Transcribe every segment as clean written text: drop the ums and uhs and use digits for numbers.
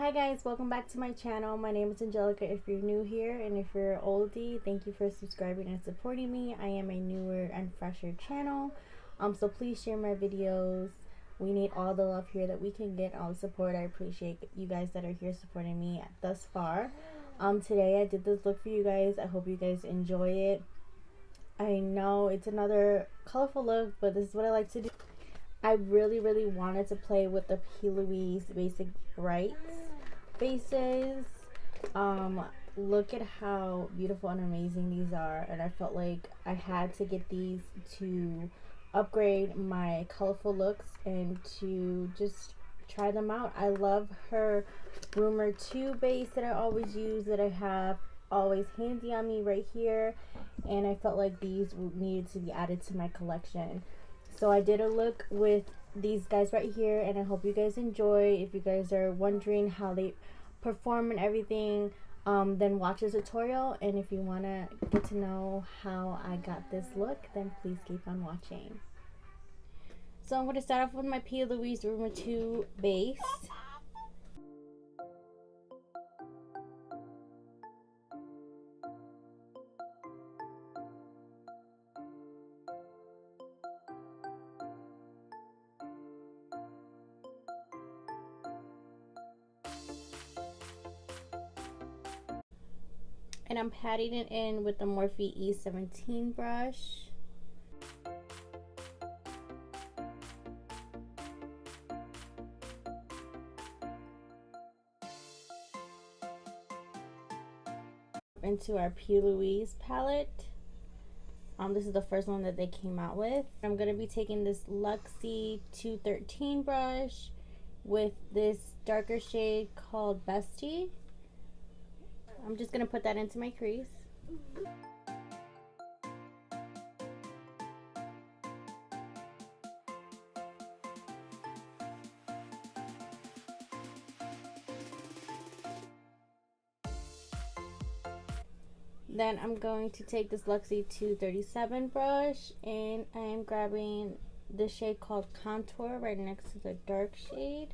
Hi guys, welcome back to my channel. My name is Angelica if you're new here, and if you're oldie, thank you for subscribing and supporting me. I am a newer and fresher channel, so please share my videos. We need all the love here that we can get, all the support. I appreciate you guys that are here supporting me thus far. Today I did this look for you guys. I hope you guys enjoy it. I know it's another colorful look, but this is what I like to do. I really wanted to play with the Plouise Basic Brights faces. Look at how beautiful and amazing these are, and I felt like I had to get these to upgrade my colorful looks and to just try them out. I love her Rumor 2 base that I always use, that I have always handy on me right here, and I felt like these needed to be added to my collection. So I did a look with these guys right here, and I hope you guys enjoy. If you guys are wondering how they perform and everything, then watch the tutorial, and if you want to get to know how I got this look, then please keep on watching. So I'm going to start off with my Plouise Rumor 2 base. And I'm patting it in with the Morphe E17 brush. Into our Plouise palette. This is the first one that they came out with. I'm going to be taking this Luxie 213 brush with this darker shade called Bestie. I'm just going to put that into my crease. Then I'm going to take this Luxie 237 brush, and I am grabbing the shade called Contour right next to the dark shade.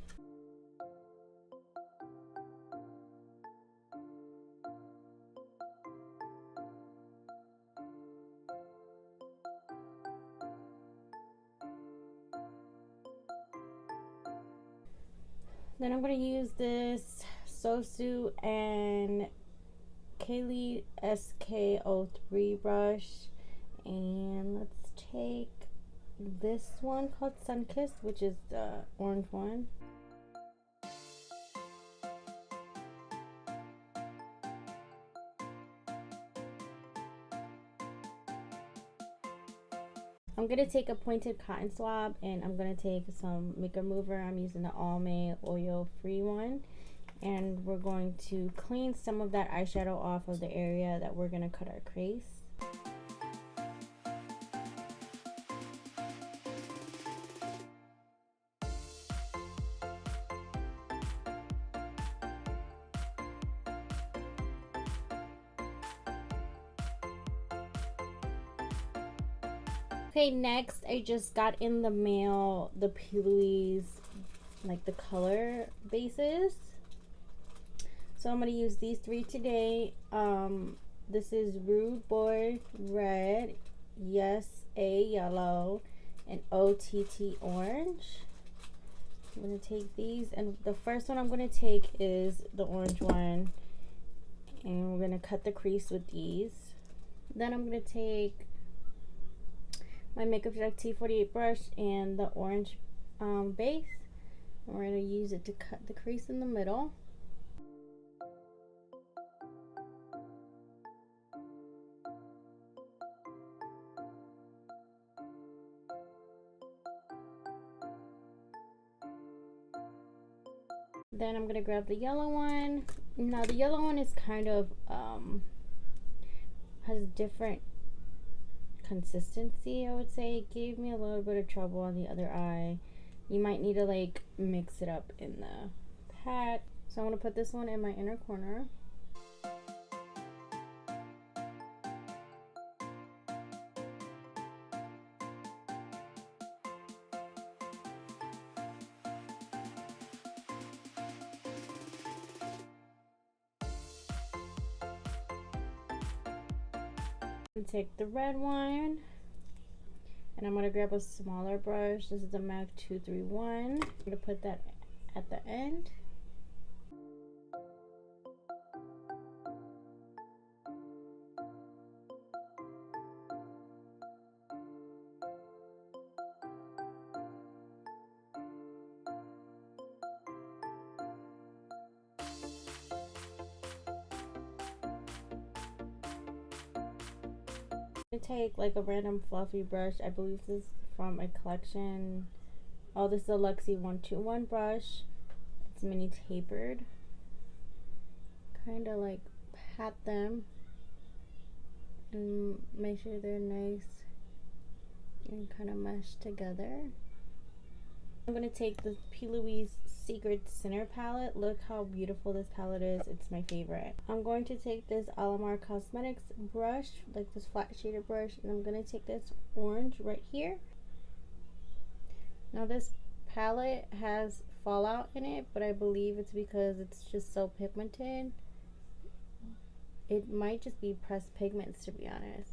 Then I'm going to use this XOXO and Kaylee SK03 brush, and let's take this one called Sunkissed, which is the orange one. I'm going to take a pointed cotton swab, and I'm going to take some makeup remover. I'm using the Almay oil free one, and we're going to clean some of that eyeshadow off of the area that we're going to cut our crease. Okay, next I just got in the mail the Plouise, like the color bases. So I'm going to use these three today. This is Rude Boy Red, Yes A Yellow, and OTT Orange. I'm going to take these, and the first one I'm going to take is the orange one, and we're going to cut the crease with these. Then I'm going to take my Makeup Product T48 brush and the orange base, and we're going to use it to cut the crease in the middle. Then I'm going to grab the yellow one. Now the yellow one is kind of has different consistency, I would say. It gave me a little bit of trouble on the other eye. You might need to like mix it up in the pat. So I'm going to put this one in my inner corner. Take the red one, and I'm gonna grab a smaller brush. This is the MAC 231. I'm gonna put that at the end. Take like a random fluffy brush. I believe this is from a collection. Oh, this is a Luxie 121 brush. It's mini tapered. Kind of like pat them and make sure they're nice and kind of meshed together. I'm going to take the Plouise Secret Center palette. Look how beautiful this palette is. It's my favorite. I'm going to take this Alamar Cosmetics brush, like this flat shaded brush, and I'm going to take this orange right here. Now this palette has fallout in it, but I believe it's because it's just so pigmented. It might just be pressed pigments, to be honest.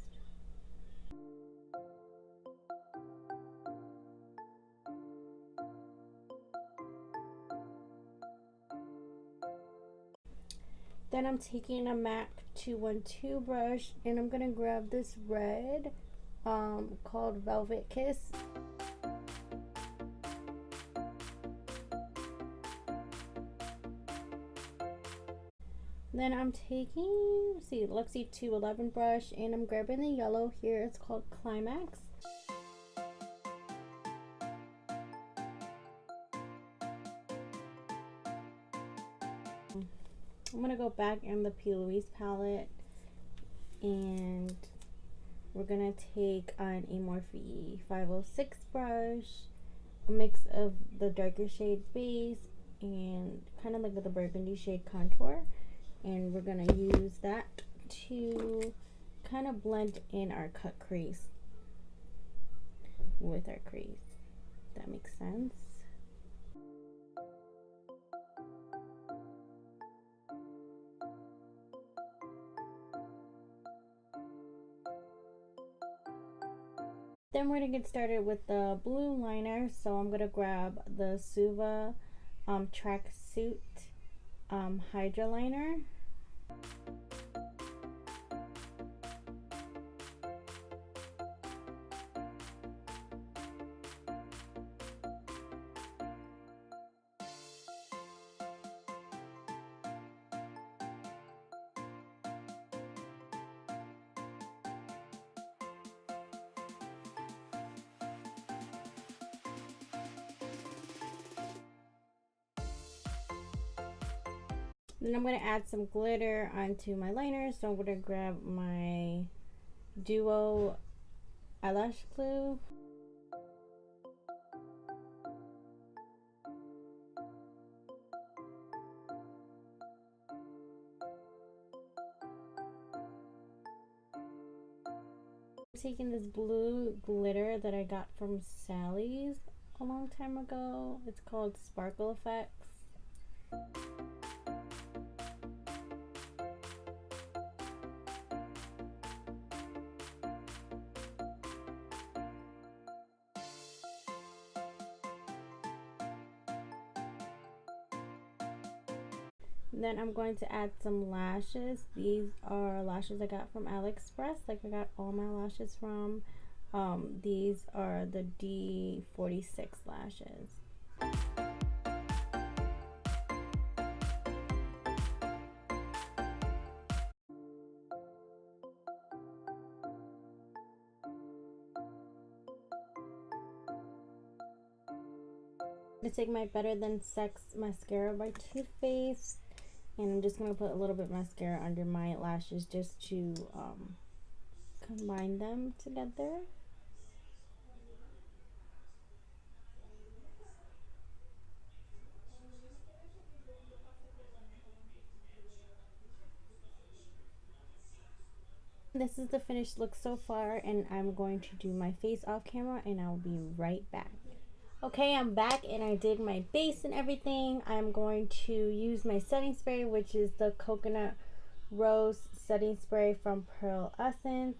Then I'm taking a MAC 212 brush, and I'm gonna grab this red called Velvet Kiss. Then I'm taking, Luxie 211 brush, and I'm grabbing the yellow here. It's called Climax. I'm gonna go back in the Plouise palette, and we're gonna take an Morphe 506 brush, a mix of the darker shade base and kind of like the burgundy shade contour, and we're gonna use that to kind of blend in our cut crease with our crease. If that makes sense. Then we're gonna get started with the blue liner. So I'm gonna grab the Suva Tracksuit Hydra liner. Then I'm going to add some glitter onto my liner. So I'm going to grab my Duo eyelash glue. I'm taking this blue glitter that I got from Sally's a long time ago. It's called Sparkle Effects. Then I'm going to add some lashes. These are lashes I got from Aliexpress. Like I got all my lashes from. These are the D46 lashes. I'm going to take my Better Than Sex mascara by Too Faced. And I'm just going to put a little bit of mascara under my lashes just to combine them together. This is the finished look so far, and I'm going to do my face off camera, and I'll be right back. Okay, I'm back, and I did my base and everything. I'm going to use my setting spray, which is the Coconut Rose setting spray from Purlisse.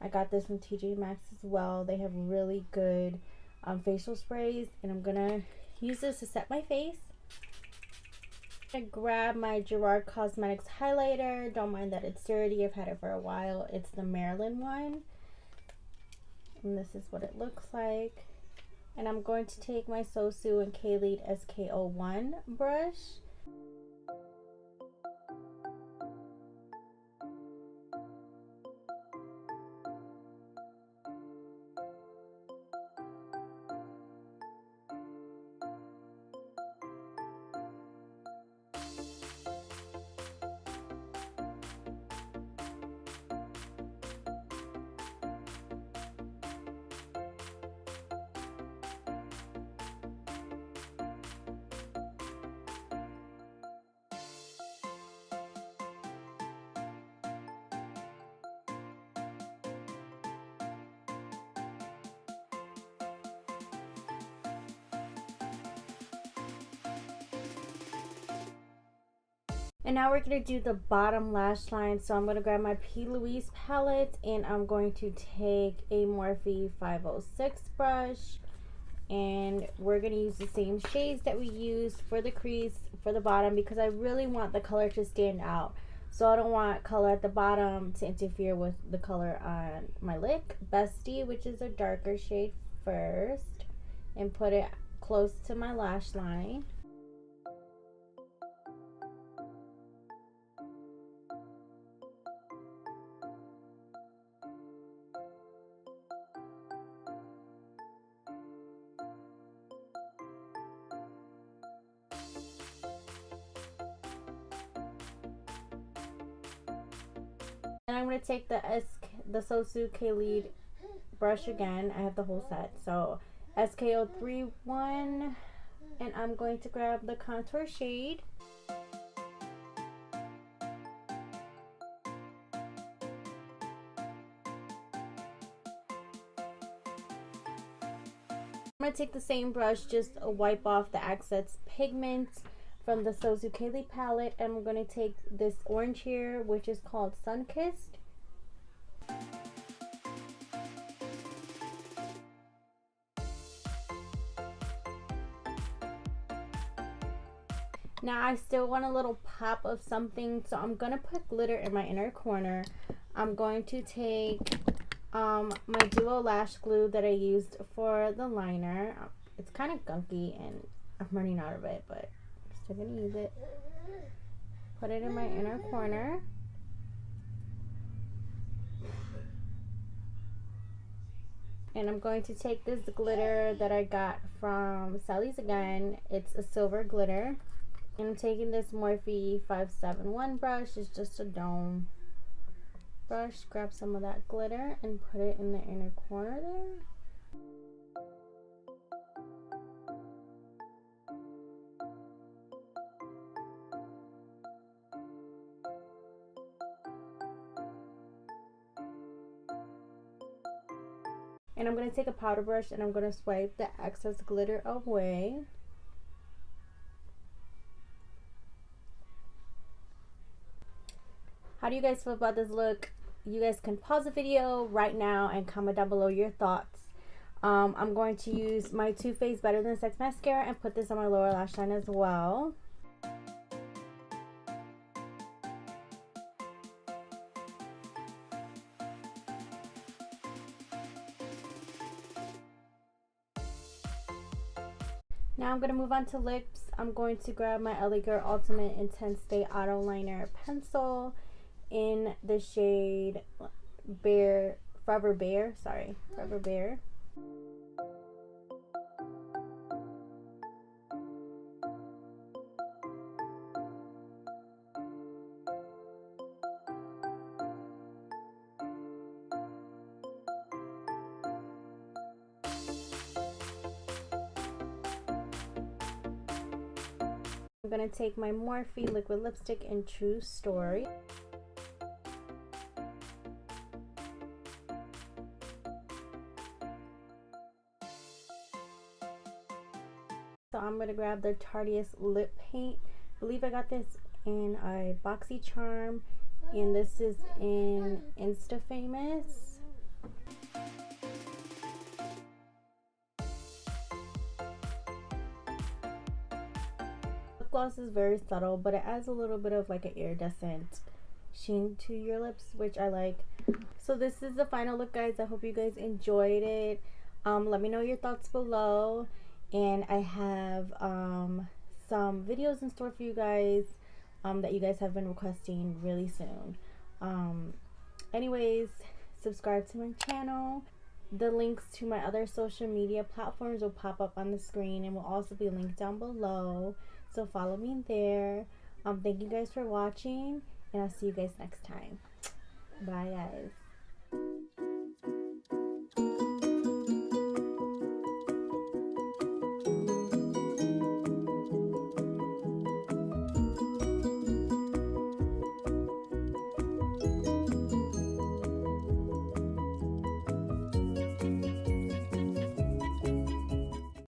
I got this from TJ Maxx as well. They have really good facial sprays, and I'm gonna use this to set my face. I grab my Gerard Cosmetics highlighter. Don't mind that it's dirty. I've had it for a while. It's the Maryland one. And this is what it looks like. And I'm going to take my Sosu and K-Lead SK01 brush. And now we're going to do the bottom lash line. So I'm going to grab my Plouise palette, and I'm going to take a Morphe 506 brush. And we're going to use the same shades that we used for the crease for the bottom, because I really want the color to stand out. So I don't want color at the bottom to interfere with the color on my lip. Bestie, which is a darker shade first, and put it close to my lash line. And I'm going to take the Sosu K-Lead brush again. I have the whole set. So SK031, and I'm going to grab the contour shade. I'm going to take the same brush, just wipe off the excess pigment from the Sosu K-Lead palette, and I'm going to take this orange here, which is called Sun-Kissed. Now I still want a little pop of something, so I'm going to put glitter in my inner corner. I'm going to take my Duo Lash Glue that I used for the liner. It's kind of gunky and I'm running out of it, but I'm going to use it. Put it in my inner corner. And I'm going to take this glitter that I got from Sally's again. It's a silver glitter. And I'm taking this Morphe 571 brush. It's just a dome brush. Grab some of that glitter and put it in the inner corner there. And I'm going to take a powder brush and I'm going to swipe the excess glitter away. How do you guys feel about this look? You guys can pause the video right now and comment down below your thoughts. I'm going to use my Too Faced Better Than Sex mascara and put this on my lower lash line as well. Now I'm going to move on to lips. I'm going to grab my LA Girl Ultimate Intense Stay Auto Liner pencil in the shade Forever Bear. I'm going to take my Morphe liquid lipstick in True Story. So I'm going to grab the Tarteist lip paint. I believe I got this in a Boxy Charm, and this is in Insta Famous. Lip gloss is very subtle, but it adds a little bit of like an iridescent sheen to your lips, which I like. So this is the final look, guys. I hope you guys enjoyed it. Let me know your thoughts below, and I have some videos in store for you guys that you guys have been requesting really soon. Anyways, subscribe to my channel. The links to my other social media platforms will pop up on the screen and will also be linked down below, so follow me there. Thank you guys for watching, and I'll see you guys next time. Bye, guys.